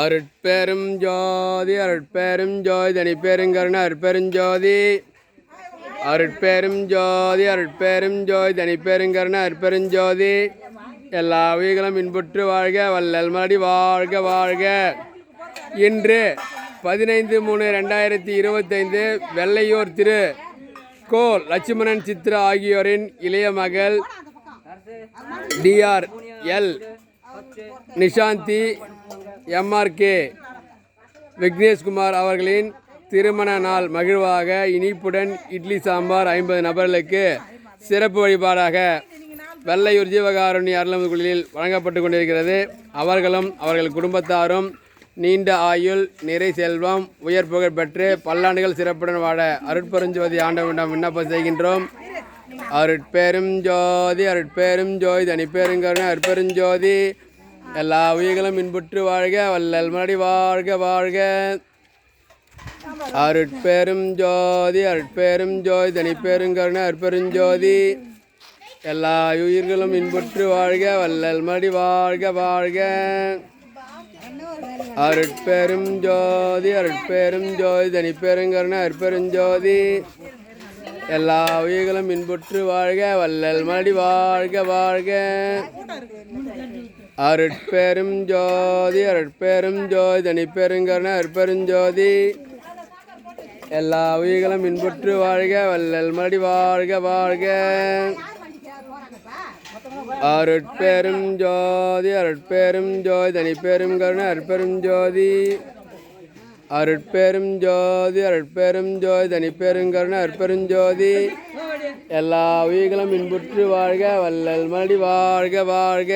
அருட்பெரும் ஜோதி அருட்பெரும் ஜோதி தனிப்பெருங்கருணை அருட்பெருஞ்சோதி அருட்பெரும் ஜோதி அருட்பெரும் ஜோதி தனிப்பெருங்கருணை அருட்பெருஞ்சோதி எல்லா உயிர்களும் இன்புற்று வாழ்க வள்ளல் மலடி வாழ்க வாழ்க. இன்று 15/3/2025 வெள்ளையூர் திரு கோ லட்சுமணன் சித்ரா ஆகியோரின் இளைய மகள் DR.L. நிஷாந்தி MRK விக்னேஷ்குமார் அவர்களின் திருமண நாள் மகிழ்வாக இனிப்புடன் இட்லி சாம்பார் 50 நபர்களுக்கு சிறப்பு வழிபாடாக வெள்ளையூர் ஜீவகாருண்ய அருள்மிகு குழுவில் வழங்கப்பட்டு கொண்டிருக்கிறது. அவர்களும் அவர்கள் குடும்பத்தாரும் நீண்ட ஆயுள் நிறை செல்வம் உயர் புகழ் பெற்று பல்லாண்டுகள் சிறப்புடன் வாழ அருட்பெருஞ்சோதி ஆண்டவனிடம் விண்ணப்பம் செய்கின்றோம். அருட்பெரும் ஜோதி அருட்பெரும் ஜோதி தனிப்பெருங்கருணை அருட்பெருஞ்சோதி எல்லா உயிர்களும் இன்புற்று வாழ்க வள்ளல் மலடி வாழ்க வாழ்க. அருட்பெரும் ஜோதி அருட்பெரும் ஜோதி தனிப்பெருங்கருணை அருட்பெருஞ்சோதி எல்லா உயிர்களும் இன்புற்று வாழ்க வள்ளல் மலடி வாழ்க வாழ்க. அருட்பெரும் ஜோதி அருட்பெரும் ஜோதி தனிப்பெருங்கருணை அருட்பெருஞ்சோதி எல்லா உயிர்களும் இன்புற்று வாழ்க வள்ளல் மலடி வாழ்க வாழ்க. அருட்பெரும் ஜோதி அருட்பெரும் ஜோதி தனிப்பெருங்கருணை அருட்பெருஞ்சோதி எல்லா உயிர்களும் இன்புற்று வாழ்க வள்ளல் மலடி வாழ்க வாழ்க. அருட்பெரும் ஜோதி அருட்பெரும் ஜோதி தனிப்பெருங்கருணை அருட்பெருஞ்சோதி அருட்பெரும் ஜோதி அருட்பெரும் ஜோதி தனிப்பெருங்கருணை அருட்பெருஞ்சோதி எல்லா உயிர்களும் இன்புற்று வாழ்க வள்ளல் மலடி வாழ்க வாழ்க.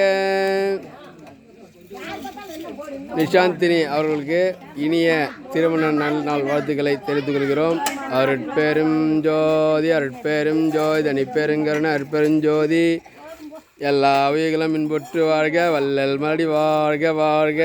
நிஷாந்தினி அவர்களுக்கு இனிய திருமண நாள் வாழ்த்துக்களை தெரிவித்துக் கொள்கிறோம். அருட்பெரும் ஜோதி அருட்பெரும் ஜோதி தனிப்பெருங்கருணை அருட்பெருஞ்சோதி எல்லா உயிர்களும் இன்புற்று வாழ்க வள்ளல் மலடி வாழ்க வாழ்க.